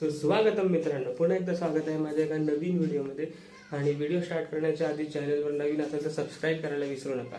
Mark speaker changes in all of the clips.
Speaker 1: स्वागतम मित्रांनो, पुन्हा एकदा स्वागत आहे माझ्या एका नवीन व्हिडिओमध्ये. आणि व्हिडिओ स्टार्ट करण्याच्या आधी चॅनलवर नवीन असेल तर सबस्क्राईब करायला विसरू नका.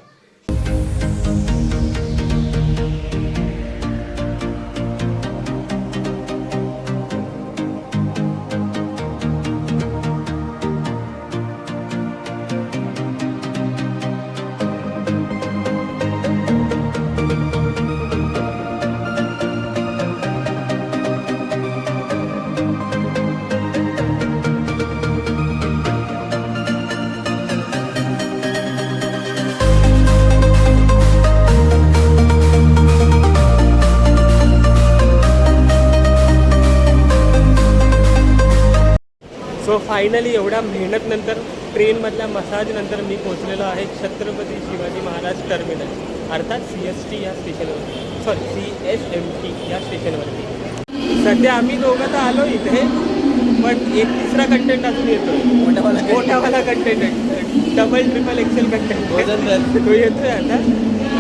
Speaker 1: सो फायनली एवढ्या मेहनत नंतर ट्रेनमधल्या मसाजनंतर मी पोहोचलेलो आहे छत्रपती शिवाजी महाराज टर्मिनल, अर्थात CST या स्टेशनवर, CSMT या स्टेशनवरती. सध्या आम्ही दोघं तर आलो इथे, पण एक तिसरा कंटेंट अजून येतो, मोठावाला content, double triple excel content तो येतोय आता.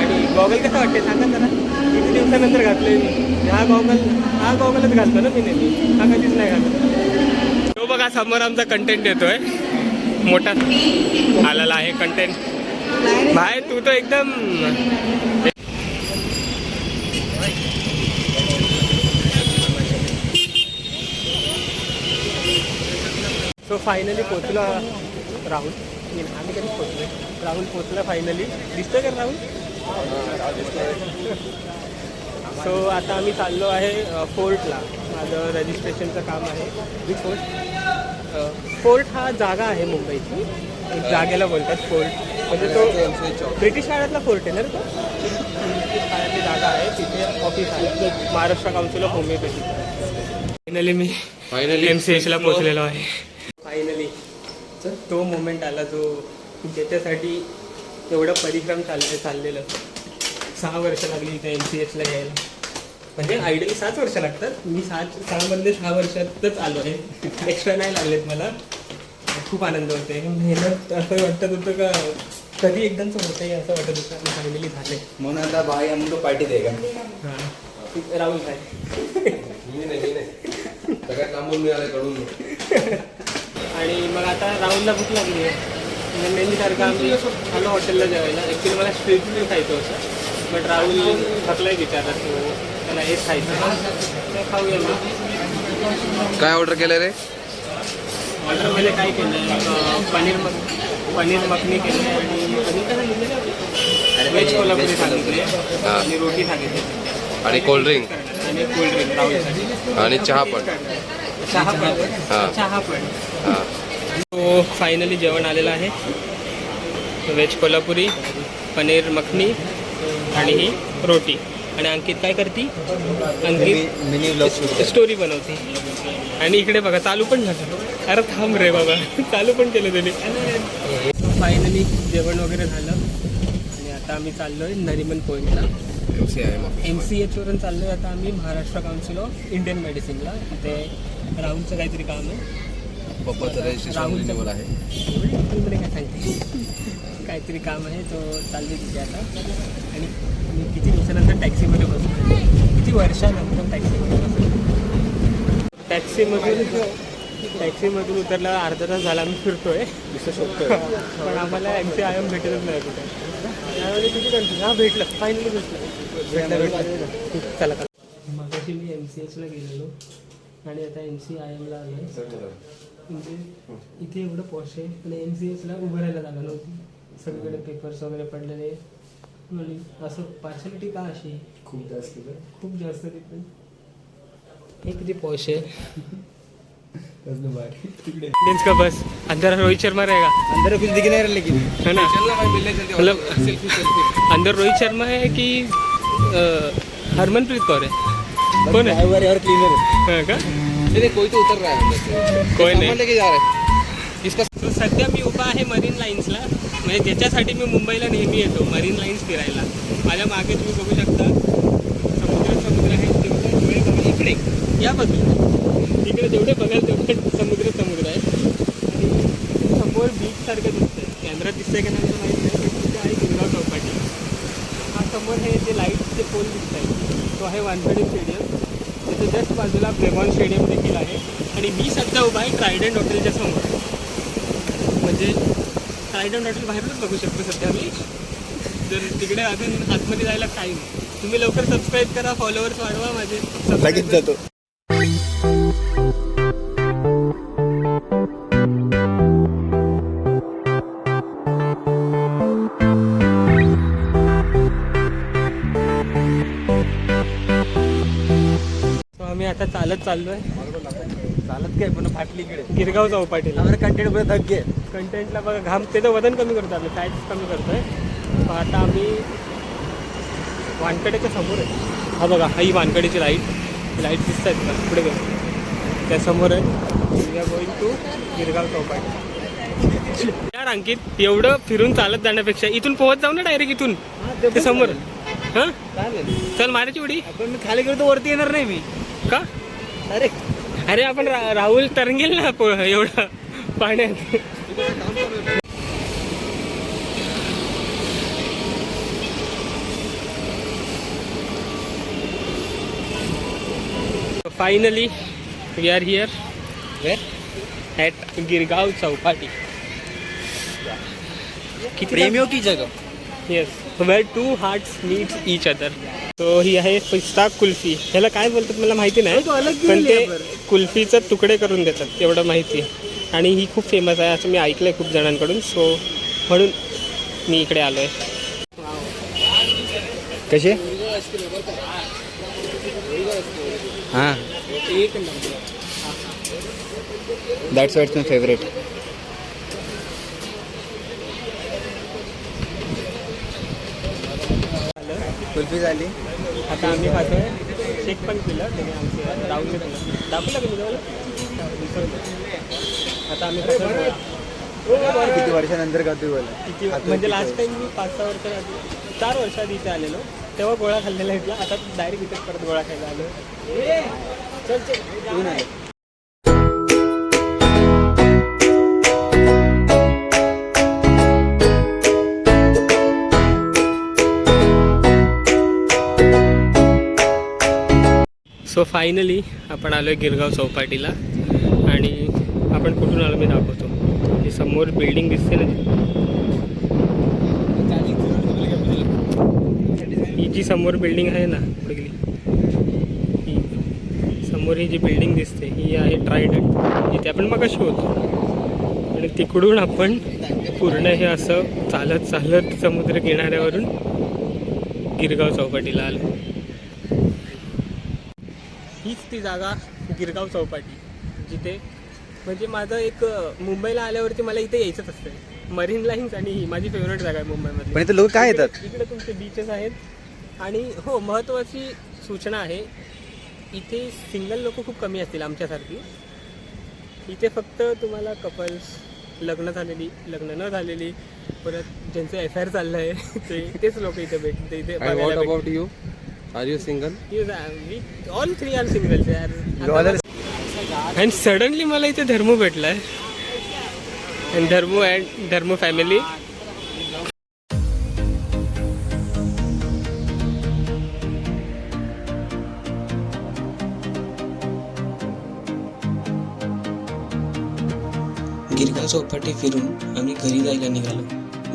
Speaker 1: आणि गॉगल कसं वाटते सांगा जरा. किती दिवसानंतर घातलोय मी हा गॉगलच घालतो ना मी नेहमी, हा कधीच नाही घालतो. तो बघा समोर आमचा कंटेंट येतोय, मोठा आलेला आहे कंटेंट. भाई तू तो एकदम सो फायनली पोचला राहुल. आम्ही कधी पोचलोय, राहुल पोचला फायनली. दिसतोय का राहुल? सो आता आम्ही चाललो आहे फोर्टला. माझं रजिस्ट्रेशनचं काम आहे. फोर्ट हा जागा आहे मुंबईची, एक जागेला बोलतात फोर्ट, म्हणजे तो ब्रिटिश काळातला फोर्ट आहे ना तो. ब्रिटिश काळातली जागा आहे, तिथे ऑफिस आहे, Maharashtra council of homeopathy. Finally MCHला पोचलेलो आहे. फायनली तो मोमेंट आला जो ज्याच्यासाठी एवढं परिश्रम चाललेलं. 6 वर्ष लागली इथे MCHला यायला. म्हणजे आयडियली 7 वर्ष लागतात. मी 6 वर्षातच आलो आहे, एक्स्ट्रा नाही लागलेत मला. खूप आनंद होते. मेहनत असं वाटत होतं का कधी एकदमच होतं आहे असं वाटत होतं. फायनली झाले
Speaker 2: म्हणून आता भाई आम्ही पार्टी दे का.
Speaker 1: हां राहुल काय
Speaker 2: मी नाही सगळ्यात लांबून मिळालं कडून.
Speaker 1: आणि मग आता राहुलला भूक लागली आहे. नेहमीसारखं आम्ही आलो हॉटेलला जेवायला. ॲक्च्युली मला स्ट्रीट फूड खायचं होतं, बट राहुल थकलाय विचारत, त्याला हेच खायचं. खाऊया मग.
Speaker 2: काय ऑर्डर केलं रे?
Speaker 1: ऑर्डरमध्ये काय केलं आहे, पनीर मखनी केलं आहे आणि पनीर कसं घेतलं, व्हेज कोल्हापुरी सांगितली आणि रोटी सांगितली
Speaker 2: आणि कोल्ड्रिंक
Speaker 1: राहुलसाठी
Speaker 2: आणि चहा पण.
Speaker 1: चहा पण. तो फायनली जेवण आलेलं आहे. व्हेज कोल्हापुरी, पनीर मखनी आणि ही रोटी. आणि अंकित काय करते? अंकित स्टोरी बनवते. आणि इकडे बघा चालू पण झालं. अरे थांब रे बाबा, चालू पण केलं त्यांनी. फायनली जेवण वगैरे झालं आणि आता आम्ही चाललो आहे नरिमन पॉईंटला. MCH वरून चाललो आहे आता आम्ही महाराष्ट्र काउन्सिल ऑफ इंडियन मेडिसिनला. तिथे राहुलचं काहीतरी काम आहे. राहुलचं आहे काय सांगते, काहीतरी काम आहे, तो चालले तिथे आता. आणि मी किती दिवसानंतर टॅक्सीमध्ये बसलो, किती वर्षानंतर टॅक्सीमध्ये बसलो. टॅक्सीमधून उतरला, अर्धा तास झाला आम्ही फिरतोय, शोधतोय, पण आम्हाला MCIM भेटतच नाही कुठे. त्यावेळी किती कन्फ्युजन. हां भेटलं, फायनली भेटलं. चला का. मगाशी मी MCHला गेलेलो आणि आता MCIMला आलो. म्हणजे इथे एवढं पॉश आहे, पण MCHला उभं राहायला जागा नव्हती. सगळीकडे पेपर्स वगैरे पडलेले. आणि असं पार्शलिटी का अशी खूप जास्त तिथे. हे किती पॉश आहे. इंडियंस का बस अंदर रोहित शर्मा रहेगा.
Speaker 2: अंदर कुछ दिख नहीं रहा लेकिन
Speaker 1: है ना, मतलब अंदर रोहित शर्मा है कि हरमनप्रीत कौर है? कौन है?
Speaker 2: और क्लीनर
Speaker 1: है का?
Speaker 2: नहीं, कोई तो उतर रहा है,
Speaker 1: कोई नहीं
Speaker 2: लेके जा रहा है इसका.
Speaker 1: तो सध्या मी उभा आहे मरीन लाईन्सला. म्हणजे ज्याच्यासाठी मी मुंबईला नेहमी येतो, मरीन लाईन्स फिरायला. माझ्या मागे तुम्ही बघू शकता समुद्र आहे. तेवढे डोळे बघा इकडे, या बाजूला इकडे जेवढे बघाल तेवढे समुद्र आहे. आणि समोर बीच सारखं दिसतंय. कॅमेरा दिसतंय का नाही माहीत नाही, पण तिथे आहे गिरगाव चौपाटी. हा समोर हे जे लाईटचे पोल दिसत आहे तो आहे वानखेडे स्टेडियम. त्याच्या जस्ट बाजूला प्लेबॉन स्टेडियम देखील आहे आणि मी सध्या उभा आहे ट्रायडंट हॉटेलच्या समोर. म्हणजे ट्रायडंट हॉटेल बाहेरच बघू शकतो सध्या मी. तर तिकडे अजून आतमध्ये जायला टाईम. तुम्ही लवकर सबस्क्राईब करा, फॉलोअर्स वाढवा माझे.
Speaker 2: लगेच जातो.
Speaker 1: आम्ही आता चालत चाललोय.
Speaker 2: चालत काय पण फाटली इकडे
Speaker 1: गिरगाव चौपाटीला.
Speaker 2: कंटेंट मध्ये थक घे.
Speaker 1: कंटेंटला बघा घाम, त्याचं वजन कमी करतो आम्ही, फॅट्स कमी करतोय. आता आम्ही वानकडेच्या समोर आहे. हा बघा, ही वानकडेची लाईट दिसत आहेत का पुढे गेलो त्या समोर आहे. We are going to Girgaon Chowpatty. यार अंकित, एवढं फिरून चालत जाण्यापेक्षा इथून पोहोच जाऊ ना डायरेक्ट इथून ते समोर. हां चल मारायची उडी.
Speaker 2: पण मी खाली गेलो तर वरती येणार नाही मी.
Speaker 1: का? अरे आपण राहुल तरंगेल ना एवढं पाण्यात. Finally we are here at Girgaon Chowpatty.
Speaker 2: प्रेमियों की जगह.
Speaker 1: Yes, where two hearts meet each other. तो ही आहे पिस्ता कुल्फी. ह्याला काय बोलतात मला माहिती नाही, पण ते कुल्फीचं तुकडे करून देतात एवढं माहिती आहे. आणि ही खूप फेमस आहे असं मी ऐकलं आहे खूप जणांकडून. सो म्हणून मी इकडे आलो आहे.
Speaker 2: कसे? हां,
Speaker 1: एक नंबर.
Speaker 2: That's what's my favourite. Kulfi झाली.
Speaker 1: आता आम्ही खातोय. शेक पण पिलं त्याने आमचे राहुलने पिलं. दाखवलं का मी तुम्हाला? आता आम्ही खातोय.
Speaker 2: किती वर्षानंतर का तू
Speaker 1: किती म्हणजे लास्ट टाइम मी 5-6 वर्षाआधी 4 वर्षाआधी इथे आलेलो, तेव्हा गोळा खाल्लेला इथला. आता डायरेक्ट इथेच परत गोळा खायला आलो. चल चल नाही. सो फायनली आपण आलो आहे गिरगाव चौपाटीला. आणि आपण कुठून आलो मी दाखवतो. ही समोर बिल्डिंग दिसते ना, ही जी समोर बिल्डिंग आहे ना कुठली, ही समोर ही जी बिल्डिंग दिसते ही आहे ट्रायडंट, जिथे आपण मगाशी होतो. आणि तिकडून आपण पूर्ण हे असं चालत चालत समुद्र किनाऱ्यावरून गिरगाव चौपाटीला आलो. हीच ती जागा गिरगाव चौपाटी, जिथे म्हणजे माझं एक मुंबईला आल्यावरती मला इथे यायचंच असतं. मरीन लाईन्स आणि ही माझी फेवरेट जागा आहे मुंबईमध्ये.
Speaker 2: पण इथे लोक काय येतात?
Speaker 1: इकडे तुमचे बीचेस आहेत. आणि हो, महत्त्वाची सूचना आहे, इथे सिंगल लोक खूप कमी असतील आमच्यासारखी. इथे फक्त तुम्हाला कपल्स, लग्न झालेली, लग्न न झालेली, परत ज्यांचं अफेअर चाललं आहे तेच लोक इथे भेटते. इथे
Speaker 2: what about you? Are you single?
Speaker 1: All 3 are singles यार. आणि सडनली मला इथे धर्मू भेटलाय. आणि धर्मू फॅमिली. गिरगाव चौपाटी फिरून आम्ही घरी जायला निघालो.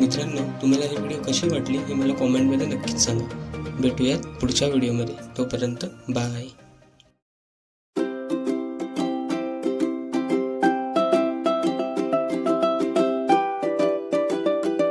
Speaker 1: मित्रांनो, तुम्हाला ही व्हिडिओ कशी वाटली हे मला कॉमेंटमध्ये नक्कीच सांगा. भेटूयात पुढच्या व्हिडिओमध्ये. तोपर्यंत बाय.